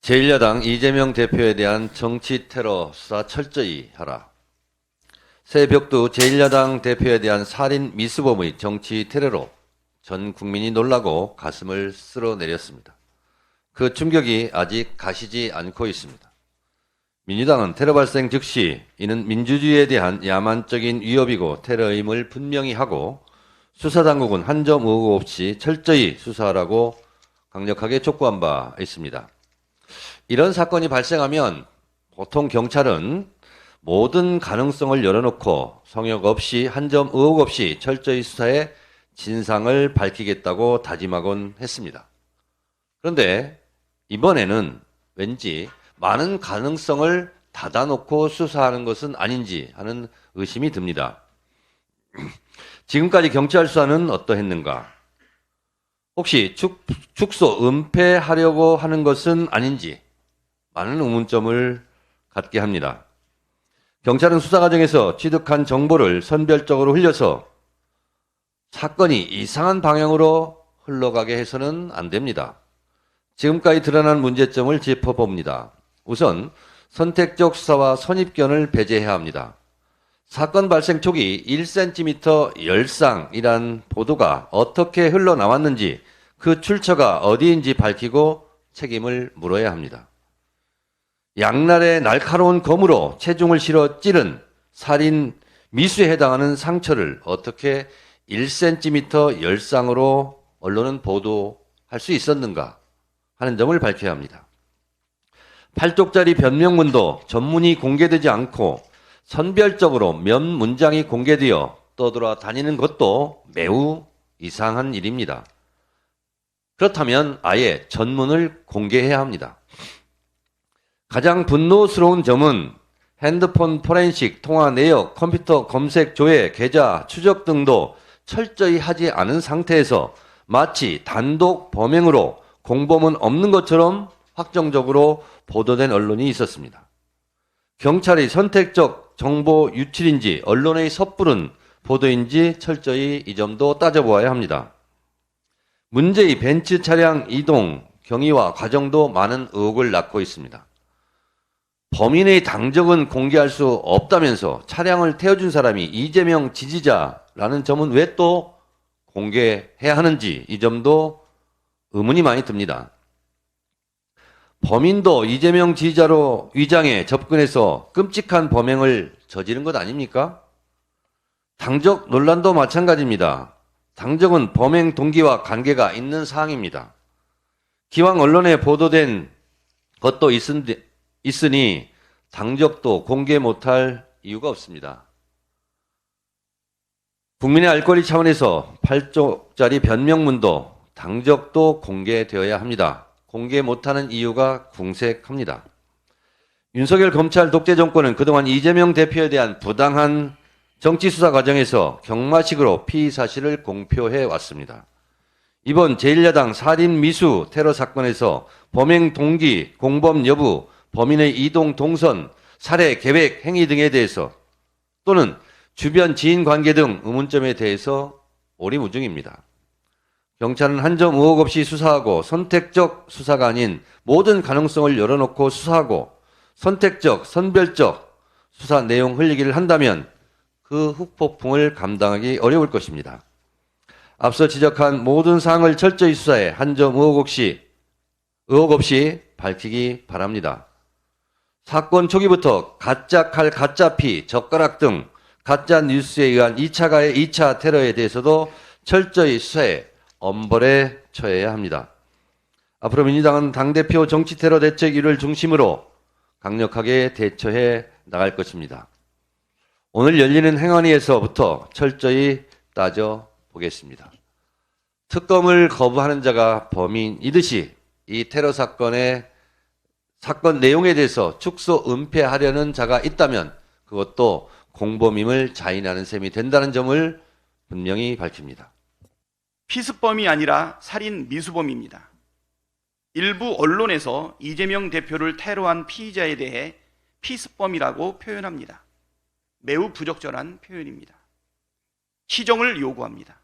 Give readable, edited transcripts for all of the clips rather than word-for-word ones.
제1야당 이재명 대표에 대한 정치 테러 수사 철저히 하라. 새벽도 제1야당 대표에 대한 살인 미수범의 정치 테러로 전 국민이 놀라고 가슴을 쓸어내렸습니다. 그 충격이 아직 가시지 않고 있습니다. 민주당은 테러 발생 즉시 이는 민주주의에 대한 야만적인 위협이고 테러임을 분명히 하고 수사당국은 한 점 의혹 없이 철저히 수사하라고 강력하게 촉구한 바 있습니다. 이런 사건이 발생하면 보통 경찰은 모든 가능성을 열어놓고 성역 없이 한 점 의혹 없이 철저히 수사해 진상을 밝히겠다고 다짐하곤 했습니다. 그런데 이번에는 왠지 많은 가능성을 닫아놓고 수사하는 것은 아닌지 하는 의심이 듭니다. 지금까지 경찰 수사는 어떠했는가? 혹시 축소 은폐하려고 하는 것은 아닌지 많은 의문점을 갖게 합니다. 경찰은 수사 과정에서 취득한 정보를 선별적으로 흘려서 사건이 이상한 방향으로 흘러가게 해서는 안 됩니다. 지금까지 드러난 문제점을 짚어봅니다. 우선 선택적 수사와 선입견을 배제해야 합니다. 사건 발생 초기 1cm 열상이란 보도가 어떻게 흘러나왔는지 그 출처가 어디인지 밝히고 책임을 물어야 합니다. 양날의 날카로운 검으로 체중을 실어 찌른 살인 미수에 해당하는 상처를 어떻게 1cm 열상으로 언론은 보도할 수 있었는가 하는 점을 밝혀야 합니다. 8쪽짜리 변명문도 전문이 공개되지 않고 선별적으로 몇 문장이 공개되어 떠돌아다니는 것도 매우 이상한 일입니다. 그렇다면 아예 전문을 공개해야 합니다. 가장 분노스러운 점은 핸드폰 포렌식, 통화 내역, 컴퓨터 검색, 조회, 계좌, 추적 등도 철저히 하지 않은 상태에서 마치 단독 범행으로 공범은 없는 것처럼 확정적으로 보도된 언론이 있었습니다. 경찰이 선택적 정보 유출인지 언론의 섣부른 보도인지 철저히 이 점도 따져보아야 합니다. 문제의 벤츠 차량 이동 경위와 과정도 많은 의혹을 낳고 있습니다. 범인의 당적은 공개할 수 없다면서 차량을 태워준 사람이 이재명 지지자라는 점은 왜 또 공개해야 하는지 이 점도 의문이 많이 듭니다. 범인도 이재명 지지자로 위장해 접근해서 끔찍한 범행을 저지른 것 아닙니까? 당적 논란도 마찬가지입니다. 당적은 범행 동기와 관계가 있는 사항입니다. 기왕 언론에 보도된 것도 있으니 당적도 공개 못할 이유가 없습니다. 국민의 알 권리 차원에서 8쪽짜리 변명문도 당적도 공개되어야 합니다. 공개 못하는 이유가 궁색합니다. 윤석열 검찰 독재 정권은 그동안 이재명 대표에 대한 부당한 정치수사 과정에서 경마식으로 피의 사실을 공표해 왔습니다. 이번 제1야당 살인 미수 테러 사건에서 범행 동기, 공범 여부, 범인의 이동 동선, 살해 계획, 행위 등에 대해서 또는 주변 지인 관계 등 의문점에 대해서 오리무중입니다. 경찰은 한 점 의혹 없이 수사하고 선택적 수사가 아닌 모든 가능성을 열어놓고 수사하고 선택적, 선별적 수사 내용 흘리기를 한다면 그 후폭풍을 감당하기 어려울 것입니다. 앞서 지적한 모든 사항을 철저히 수사해 한 점 의혹 없이 밝히기 바랍니다. 사건 초기부터 가짜 칼, 가짜 피, 젓가락 등 가짜 뉴스에 의한 2차 가해, 2차 테러에 대해서도 철저히 수사해 엄벌에 처해야 합니다. 앞으로 민주당은 당대표 정치테러 대책위를 중심으로 강력하게 대처해 나갈 것입니다. 오늘 열리는 행안위에서부터 철저히 따져보겠습니다. 특검을 거부하는 자가 범인이듯이 이 테러 사건 내용에 대해서 축소 은폐하려는 자가 있다면 그것도 공범임을 자인하는 셈이 된다는 점을 분명히 밝힙니다. 피습범이 아니라 살인 미수범입니다. 일부 언론에서 이재명 대표를 테러한 피의자에 대해 피습범이라고 표현합니다. 매우 부적절한 표현입니다. 시정을 요구합니다.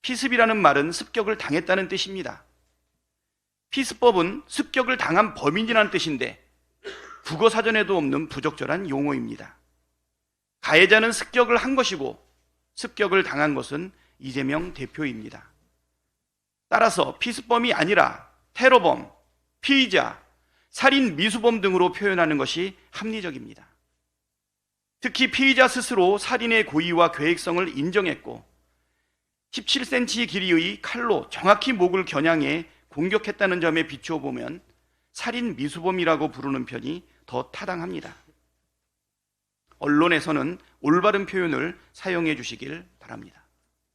피습이라는 말은 습격을 당했다는 뜻입니다. 피스법은 습격을 당한 범인이라는 뜻인데 국어 사전에도 없는 부적절한 용어입니다. 가해자는 습격을 한 것이고 습격을 당한 것은 이재명 대표입니다. 따라서 피스범이 아니라 테러범, 피의자, 살인 미수범 등으로 표현하는 것이 합리적입니다. 특히 피의자 스스로 살인의 고의와 계획성을 인정했고 17cm 길이의 칼로 정확히 목을 겨냥해 공격했다는 점에 비추어 보면 살인 미수범이라고 부르는 편이 더 타당합니다. 언론에서는 올바른 표현을 사용해 주시길 바랍니다.